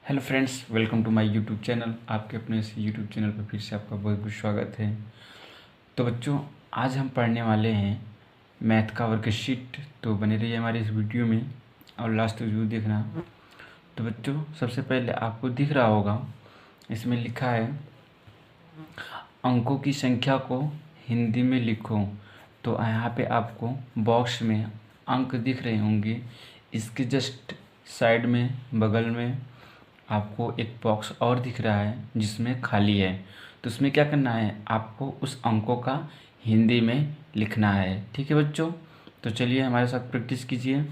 Hello friends, welcome to my YouTube channel. आपके अपने इस यूट्यूब चैनल पर फिर से आपका बहुत बहुत स्वागत है। तो बच्चों, आज हम पढ़ने वाले हैं मैथ का वर्कशीट। तो बने रहिए हमारे इस वीडियो में और लास्ट तक जरूर देखना। तो बच्चों, सबसे पहले आपको दिख रहा होगा, इसमें लिखा है अंकों की संख्या को हिंदी में लिखो। तो यहाँ पे आपको बॉक्स में अंक दिख रहे होंगे। इसके जस्ट साइड में बगल में आपको एक बॉक्स और दिख रहा है जिसमें खाली है। तो उसमें क्या करना है, आपको उस अंकों का हिंदी में लिखना है। ठीक है बच्चों, तो चलिए हमारे साथ प्रैक्टिस कीजिए।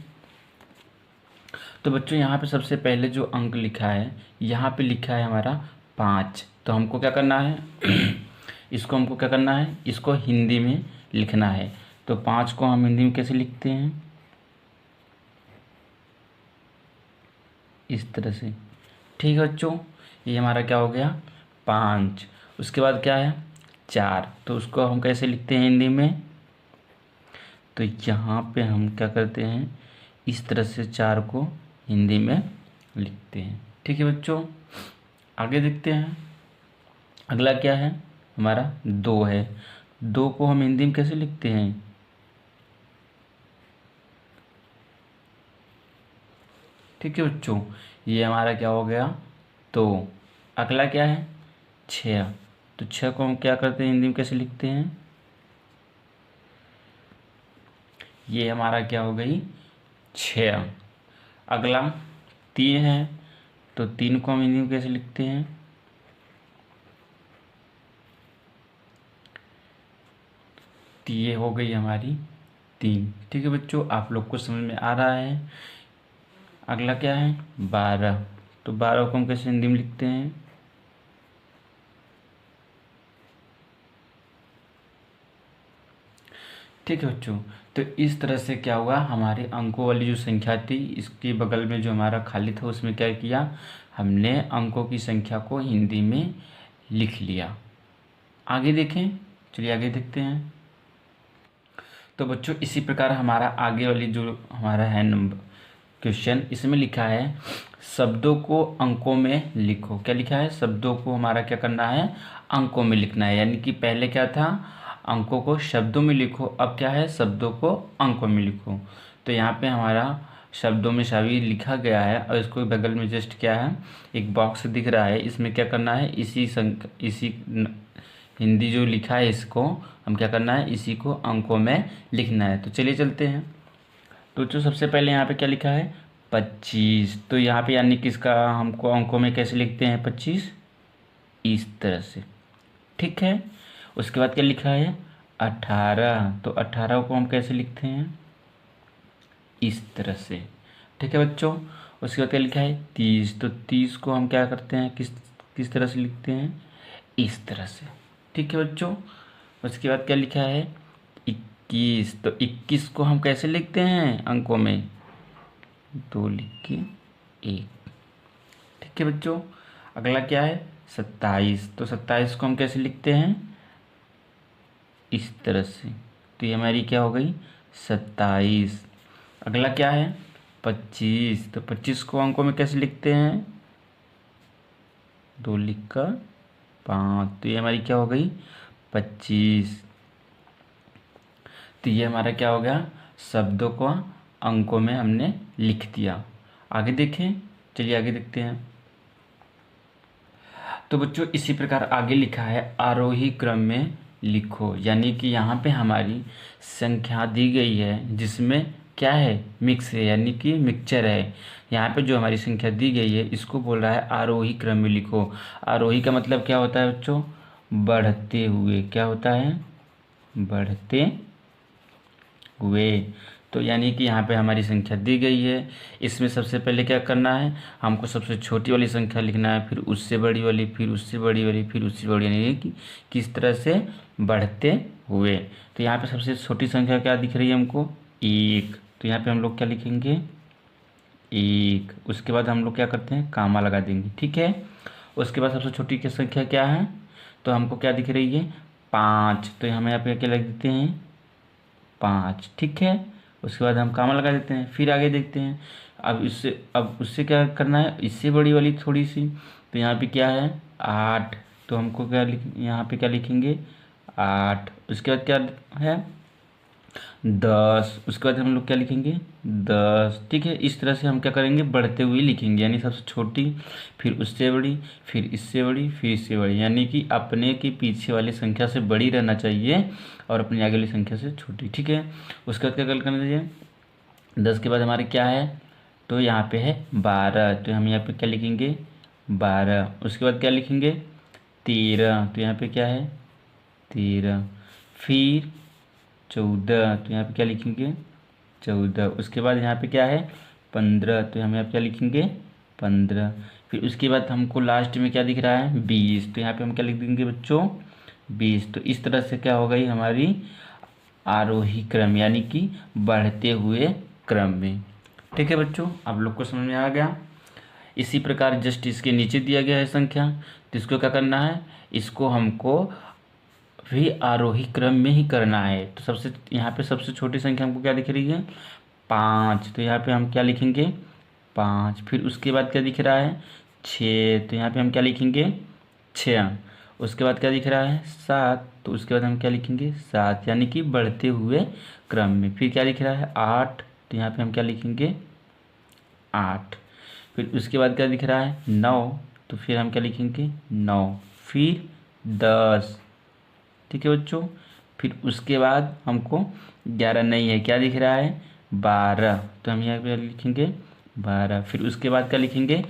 तो बच्चों, यहाँ पे सबसे पहले जो अंक लिखा है, यहाँ पे लिखा है हमारा 5। तो हमको क्या करना है इसको हमको क्या करना है, इसको हिंदी में लिखना है। तो 5 को हम हिंदी में कैसे लिखते हैं, इस तरह से। ठीक है बच्चों, ये हमारा क्या हो गया 5। उसके बाद क्या है 4। तो उसको हम कैसे लिखते हैं हिंदी में, तो यहाँ पे हम क्या करते हैं, इस तरह से 4 को हिंदी में लिखते हैं। ठीक है बच्चों, आगे देखते हैं। अगला क्या है हमारा 2 है। 2 को हम हिंदी में कैसे लिखते हैं, ठीक है बच्चों, ये हमारा क्या हो गया 2। अगला क्या है 6। तो 6 को हम क्या करते हैं हिंदी में कैसे लिखते हैं, ये हमारा क्या हो गई 6। अगला 3 है। तो 3 को हम हिंदी में कैसे लिखते हैं, तो ये हो गई हमारी 3। ठीक है बच्चों, आप लोग को समझ में आ रहा है। अगला क्या है 12। तो 12 को हम कैसे हिंदी में लिखते हैं, ठीक है बच्चों। तो इस तरह से क्या हुआ, हमारे अंकों वाली जो संख्या थी, इसके बगल में जो हमारा खाली था उसमें क्या किया, हमने अंकों की संख्या को हिंदी में लिख लिया। आगे देखें, चलिए आगे देखते हैं। तो बच्चों, इसी प्रकार हमारा आगे वाली जो हमारा है नंबर क्वेश्चन, इसमें लिखा है शब्दों को अंकों में लिखो। क्या लिखा है, शब्दों को हमारा क्या करना है, अंकों में लिखना है। यानी कि पहले क्या था, अंकों को शब्दों में लिखो, अब क्या है शब्दों को अंकों में लिखो। तो यहाँ पे हमारा शब्दों में सभी लिखा गया है और इसको बगल में जस्ट क्या है एक बॉक्स दिख रहा है। इसमें क्या करना है, हिंदी जो लिखा है इसको हम क्या करना है, इसी को अंकों में लिखना है। तो चलिए चलते हैं। तो जो सबसे पहले यहाँ पे क्या लिखा है 25। तो यहाँ पे यानी कि इसका हमको अंकों में कैसे लिखते हैं 25, इस तरह से। ठीक है, उसके बाद क्या लिखा है 18। तो 18 को हम कैसे लिखते हैं, इस तरह से। ठीक है बच्चों, उसके बाद क्या लिखा है 30। तो 30 को हम क्या करते हैं, किस किस तरह से लिखते हैं, इस तरह से। ठीक है बच्चों, उसके बाद क्या लिखा है 21। तो 21 को हम कैसे लिखते हैं अंकों में, 2 लिख के 1। ठीक है बच्चों, अगला क्या है 27। तो 27 को हम कैसे लिखते हैं, इस तरह से। तो ये हमारी क्या हो गई 27। अगला क्या है 25। तो 25 को अंकों में कैसे लिखते हैं, 2 लिख कर 5। तो ये हमारी क्या हो गई 25। तो ये हमारा क्या हो गया, शब्दों को अंकों में हमने लिख दिया। आगे देखें, चलिए आगे देखते हैं। तो बच्चों, इसी प्रकार आगे लिखा है आरोही क्रम में लिखो। यानी कि यहाँ पे हमारी संख्या दी गई है जिसमें क्या है मिक्स है, यानी कि मिक्सचर है। यहाँ पे जो हमारी संख्या दी गई है इसको बोल रहा है आरोही क्रम में लिखो। आरोही का मतलब क्या होता है बच्चों, बढ़ते हुए। क्या होता है, बढ़ते हुए। तो यानी कि यहाँ पे हमारी संख्या दी गई है, इसमें सबसे पहले क्या करना है, हमको सबसे छोटी वाली संख्या लिखना है, फिर उससे बड़ी वाली, फिर उससे बड़ी वाली, फिर उससे बड़ी, यानी कि किस तरह से बढ़ते हुए। तो यहाँ पे सबसे छोटी संख्या क्या दिख रही है हमको 1। तो यहाँ पे हम लोग क्या लिखेंगे 1। उसके बाद हम लोग क्या करते हैं कामा लगा देंगे। ठीक है, उसके बाद सबसे छोटी की संख्या क्या है, तो हमको क्या दिख रही है 5। तो हम यहाँ पे क्या लिख देते हैं 5। ठीक है, उसके बाद हम कामा लगा देते हैं। फिर आगे देखते हैं, अब उससे क्या करना है, इससे बड़ी वाली थोड़ी सी, तो यहाँ पे क्या है 8, तो हमको क्या यहाँ पे क्या लिखेंगे 8। उसके बाद क्या है 10, उसके बाद हम लोग क्या लिखेंगे 10। ठीक है, इस तरह से हम क्या करेंगे बढ़ते हुए लिखेंगे, यानी सबसे छोटी, फिर उससे बड़ी, फिर इससे बड़ी, फिर इससे बड़ी, यानी कि अपने के पीछे वाली संख्या से बड़ी रहना चाहिए और अपनी आगे वाली संख्या से छोटी। ठीक है, उसके बाद क्या कर करना चाहिए 10 के बाद हमारे क्या है, तो यहाँ पे है 12, तो हम यहाँ पे क्या लिखेंगे 12। उसके बाद क्या लिखेंगे 13, तो यहाँ पे क्या है 13। फिर 14, तो यहाँ पे क्या लिखेंगे 14। उसके बाद यहाँ पे क्या है 15, तो हम यहाँ पे क्या लिखेंगे 15। फिर उसके बाद हमको लास्ट में क्या दिख रहा है 20, तो यहाँ पे हम क्या लिख देंगे बच्चों 20। तो इस तरह से क्या हो गई हमारी आरोही क्रम, यानी कि बढ़ते हुए क्रम में। ठीक है बच्चों, आप लोग को समझ में आ गया। इसी प्रकार जस्ट इसके नीचे दिया गया है संख्या, तो इसको क्या करना है, इसको हमको भी आरोही क्रम में ही करना है। तो सबसे यहाँ पे सबसे छोटी संख्या हमको क्या दिख रही है 5, तो यहाँ पे हम क्या लिखेंगे 5। फिर उसके बाद क्या दिख रहा है 6, तो यहाँ पे हम क्या लिखेंगे 6। उसके बाद क्या दिख रहा है 7, तो उसके बाद हम क्या लिखेंगे 7, यानी कि बढ़ते हुए क्रम में। फिर क्या दिख रहा है 8, तो यहाँ पे हम क्या लिखेंगे 8। फिर उसके बाद क्या दिख रहा है 9, तो फिर हम क्या लिखेंगे 9। फिर 10। ठीक है बच्चों, फिर उसके बाद हमको 11 नहीं है, क्या दिख रहा है 12, तो हम यहाँ पे लिखेंगे 12। फिर उसके बाद क्या लिखेंगे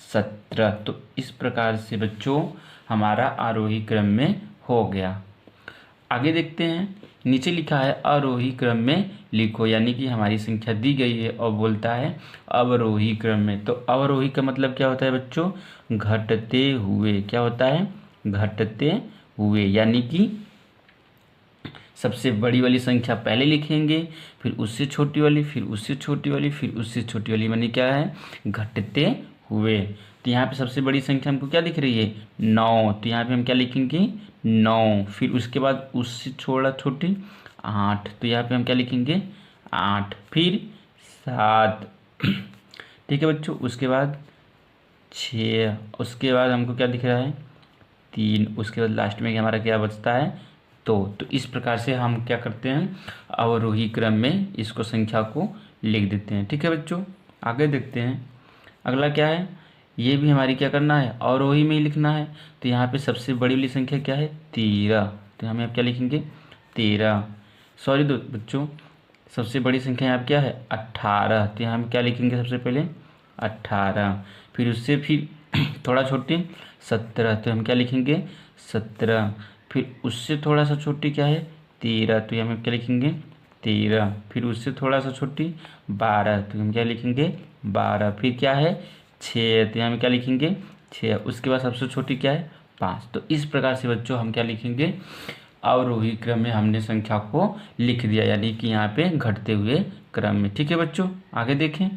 17। तो इस प्रकार से बच्चों हमारा आरोही क्रम में हो गया। आगे देखते हैं, नीचे लिखा है आरोही क्रम में लिखो, यानी कि हमारी संख्या दी गई है और बोलता है अवरोही क्रम में। तो अवरोही का मतलब क्या होता है बच्चों, घटते हुए। क्या होता है घटते हुए, यानी कि सबसे बड़ी वाली संख्या पहले लिखेंगे, फिर उससे छोटी वाली, फिर उससे छोटी वाली, फिर उससे छोटी वाली, मानी क्या है घटते हुए। तो यहाँ पे सबसे बड़ी संख्या हमको क्या दिख रही है 9, तो यहाँ पे हम क्या लिखेंगे 9। फिर उसके बाद उससे थोड़ा छोटी 8, तो यहाँ पे हम क्या लिखेंगे 8। फिर 7। ठीक है बच्चों, उसके बाद 6, उसके बाद हमको क्या दिख रहा है 3, उसके बाद लास्ट में हमारा क्या बचता है तो इस प्रकार से हम क्या करते हैं अवरोही क्रम में इसको संख्या को लिख देते हैं। ठीक है बच्चों, आगे देखते हैं अगला क्या है, ये भी हमारी क्या करना है अवरोही में ही लिखना है। तो यहाँ पे सबसे बड़ी वाली संख्या क्या है 13, तो हम यहाँ क्या लिखेंगे 13। सॉरी बच्चों, सबसे बड़ी संख्या यहाँ पे क्या है 18, तो यहाँ हम क्या लिखेंगे सबसे पहले 18। फिर उससे फिर थोड़ा छोटी 17, तो हम क्या लिखेंगे 17। फिर उससे थोड़ा सा छोटी क्या है 13, तो हम क्या लिखेंगे 13। फिर उससे थोड़ा सा छोटी 12, तो हम क्या लिखेंगे 12। फिर क्या है 6, तो हम क्या लिखेंगे 6। उसके बाद सबसे छोटी क्या है 5। तो इस प्रकार से बच्चों हम क्या लिखेंगे अवरोही क्रम में हमने संख्या को लिख दिया, यानी कि यहाँ पे घटते हुए क्रम में। ठीक है बच्चों, आगे देखें।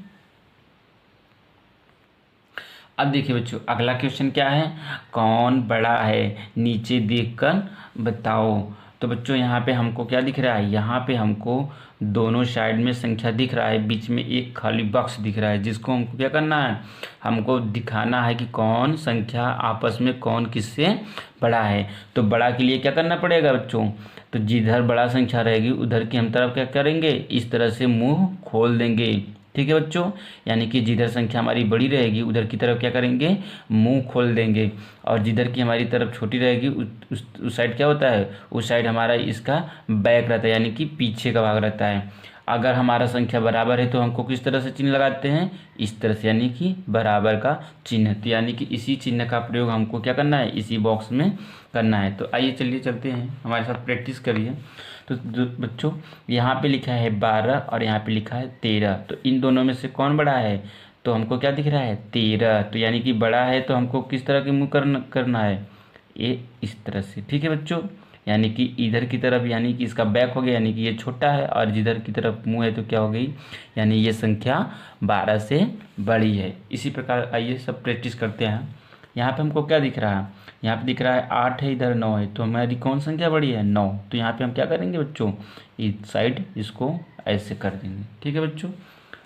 अब देखिए बच्चों अगला क्वेश्चन क्या है, कौन बड़ा है नीचे देखकर बताओ। तो बच्चों यहाँ पे हमको क्या दिख रहा है, यहाँ पे हमको दोनों साइड में संख्या दिख रहा है, बीच में एक खाली बॉक्स दिख रहा है, जिसको हमको क्या करना है हमको दिखाना है कि कौन संख्या आपस में कौन किससे बड़ा है। तो बड़ा के लिए क्या करना पड़ेगा बच्चों, तो जिधर बड़ा संख्या रहेगी उधर की हम तरफ क्या करेंगे इस तरह से मुंह खोल देंगे। ठीक है बच्चों, यानी कि जिधर संख्या हमारी बड़ी रहेगी उधर की तरफ क्या करेंगे मुंह खोल देंगे, और जिधर की हमारी तरफ छोटी रहेगी उस साइड क्या होता है उस साइड हमारा इसका बैक रहता है, यानी कि पीछे का भाग रहता है। अगर हमारा संख्या बराबर है तो हमको किस तरह से चिन्ह लगाते हैं इस तरह से, यानी कि बराबर का चिन्ह। तो यानी कि इसी चिन्ह का प्रयोग हमको क्या करना है इसी बॉक्स में करना है। तो आइए चलिए चलते हैं, हमारे साथ प्रैक्टिस करिए। तो बच्चों यहाँ पे लिखा है 12 और यहाँ पे लिखा है 13, तो इन दोनों में से कौन बड़ा है, तो हमको क्या दिख रहा है 13, तो यानी कि बड़ा है तो हमको किस तरह के मुँह करना है ये इस तरह से। ठीक है बच्चों, यानी कि इधर की तरफ, यानी कि इसका बैक हो गया, यानी कि ये छोटा है, और जिधर की तरफ मुंह है तो क्या हो गई यानी ये संख्या 12 से बड़ी है। इसी प्रकार आइए सब प्रैक्टिस करते हैं। यहाँ पे हमको क्या दिख रहा है, यहाँ पे दिख रहा है 8 है, इधर 9 है, तो हमारी कौन संख्या बड़ी है 9। तो यहाँ पे हम क्या करेंगे बच्चों इस साइड इसको ऐसे कर देंगे। ठीक है बच्चों।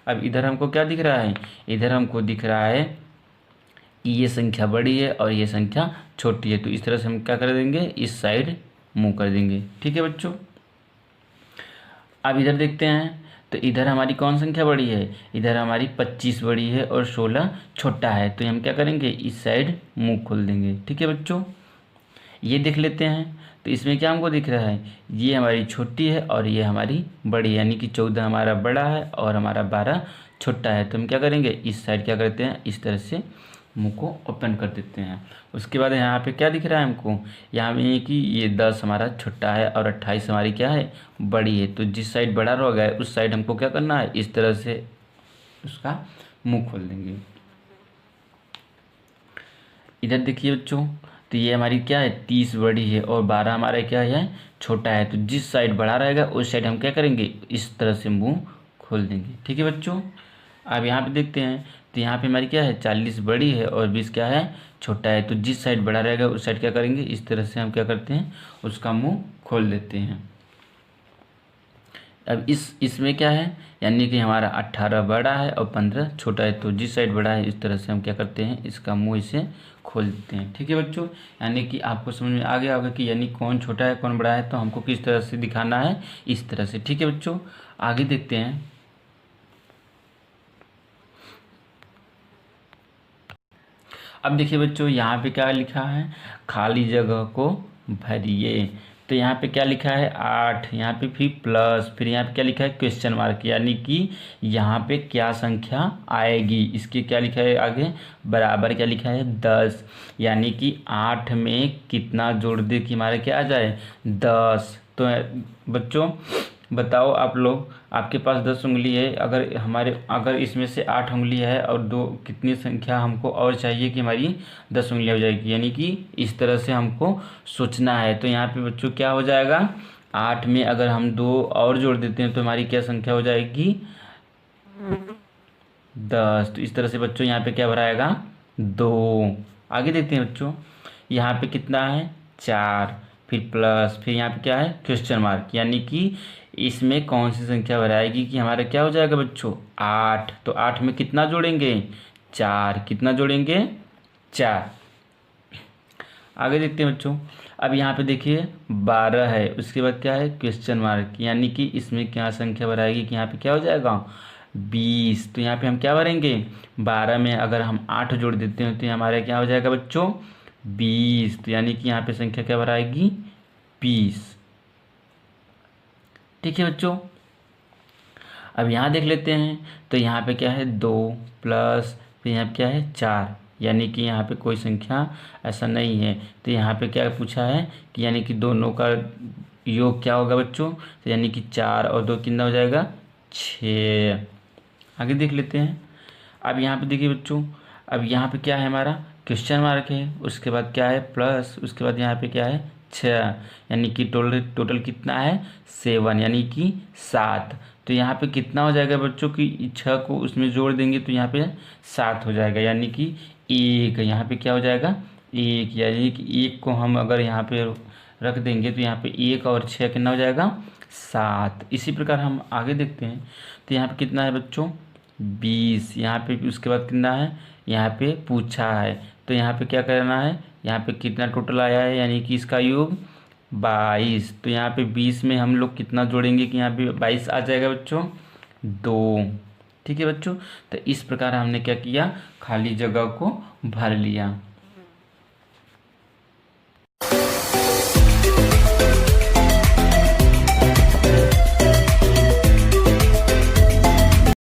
अब इधर हमको क्या दिख रहा है, इधर हमको दिख रहा है कि ये संख्या बड़ी है और ये संख्या छोटी है, तो इस तरह से हम क्या कर देंगे, इस साइड मूव कर देंगे। ठीक है बच्चों। अब इधर देखते हैं, तो इधर हमारी कौन संख्या बड़ी है, इधर हमारी 25 बड़ी है और 16 छोटा है, तो हम क्या करेंगे, इस साइड मुंह खोल देंगे। ठीक है बच्चों। ये देख लेते हैं, तो इसमें क्या हमको दिख रहा है, ये हमारी छोटी है और ये हमारी बड़ी है, यानी कि 14 हमारा बड़ा है और हमारा 12 छोटा है। तो हम क्या करेंगे, इस साइड क्या करते हैं, इस तरह से मुंह को ओपन कर देते हैं। उसके बाद यहाँ पे क्या दिख रहा है हमको, यहाँ पे कि ये 10 हमारा छोटा है और 28 हमारी क्या है, बड़ी है। तो जिस साइड बड़ा रह गया है उस साइड हमको क्या करना है, इस तरह से उसका मुंह खोल देंगे। इधर देखिए बच्चों, तो ये हमारी क्या है, 30 बड़ी है और 12 हमारा क्या है, छोटा है। तो जिस साइड बड़ा रहेगा उस साइड हम क्या करेंगे, इस तरह से मुंह खोल देंगे। ठीक है बच्चों। अब यहाँ पे देखते हैं, तो यहाँ पे हमारी क्या है, 40 बड़ी है और 20 क्या है, छोटा है। तो जिस साइड बड़ा रहेगा उस साइड क्या करेंगे, इस तरह से हम क्या करते हैं, उसका मुंह खोल देते हैं। अब इसमें क्या है, यानी कि हमारा 18 बड़ा है और 15 छोटा है। तो जिस साइड बड़ा है इस तरह से हम क्या करते हैं, इसका मुंह इसे खोल देते हैं। ठीक है बच्चों। यानी कि आपको समझ में आ गया होगा कि यानी कौन छोटा है कौन बड़ा है, तो हमको किस तरह से दिखाना है, इस तरह से। ठीक है बच्चों। आगे देखते हैं। अब देखिए बच्चों, यहाँ पे क्या लिखा है, खाली जगह को भरिए। तो यहाँ पे क्या लिखा है, 8, यहाँ पे फिर प्लस, फिर यहाँ पे क्या लिखा है, क्वेश्चन मार्क, यानी कि यहाँ पे क्या संख्या आएगी, इसके क्या लिखा है आगे, बराबर क्या लिखा है, 10। यानी कि 8 में कितना जोड़ दे कि हमारे क्या आ जाए, 10। तो बच्चों बताओ आप लोग, आपके पास 10 उंगली है, अगर इसमें से 8 उंगली है और दो कितनी संख्या हमको और चाहिए कि हमारी 10 उंगलियां हो जाएगी, यानी कि इस तरह से हमको सोचना है। तो यहाँ पे बच्चों क्या हो जाएगा, 8 में अगर हम 2 और जोड़ देते हैं तो हमारी क्या संख्या हो जाएगी, 10। तो इस तरह से बच्चों यहाँ पे क्या भराएगा, 2। आगे देखते हैं बच्चों, यहाँ पे कितना है, 4, फिर प्लस, फिर यहाँ पे क्या है, क्वेश्चन मार्क, यानी कि इसमें कौन सी संख्या भराएगी कि हमारा क्या हो जाएगा बच्चों, 8। तो 8 में कितना जोड़ेंगे, 4। कितना जोड़ेंगे, 4। आगे देखते हैं बच्चों। अब यहाँ पे देखिए 12 है, उसके बाद क्या है, क्वेश्चन मार्क, यानी कि इसमें क्या संख्या भराएगी कि यहाँ पे क्या हो जाएगा, 20। तो यहाँ पे हम क्या भरेंगे, 12 में अगर हम 8 जोड़ देते हैं तो हमारा क्या हो जाएगा बच्चों, 20। तो यानी कि यहाँ पे संख्या क्या भराएगी, 20। ठीक है बच्चों। अब यहाँ देख लेते हैं, तो यहाँ पे क्या है, 2 प्लस, फिर यहाँ पे क्या है, 4, यानी कि यहाँ पे कोई संख्या ऐसा नहीं है। तो यहाँ पे क्या पूछा है कि यानी कि दोनों का योग क्या होगा बच्चों, तो यानी कि 4 और 2 कितना हो जाएगा, 6। आगे देख लेते हैं। अब यहाँ पे देखिए बच्चों, अब यहाँ पे क्या है, हमारा क्वेश्चन मार्क है, उसके बाद क्या है, प्लस, उसके बाद यहाँ पे क्या है, 6, यानी कि टोटल कितना है, 7, यानी कि 7। तो यहाँ पे कितना हो जाएगा बच्चों की 6 को उसमें जोड़ देंगे तो यहाँ पे 7 हो जाएगा, यानी कि 1। यहाँ पे क्या हो जाएगा, 1, यानी कि 1 को हम अगर यहाँ पे रख देंगे तो यहाँ पे 1 और 6 कितना हो जाएगा, 7। इसी प्रकार हम आगे देखते हैं, तो यहाँ पे कितना है बच्चों, 20। यहाँ पे उसके बाद कितना है, यहाँ पे पूछा है, तो यहाँ पे क्या करना है, यहाँ पे कितना टोटल आया है, यानी कि इसका योग 22। तो यहाँ पे 20 में हम लोग कितना जोड़ेंगे कि यहाँ पे 22 आ जाएगा बच्चों, 2। ठीक है बच्चों। तो इस प्रकार हमने क्या किया, खाली जगह को भर लिया।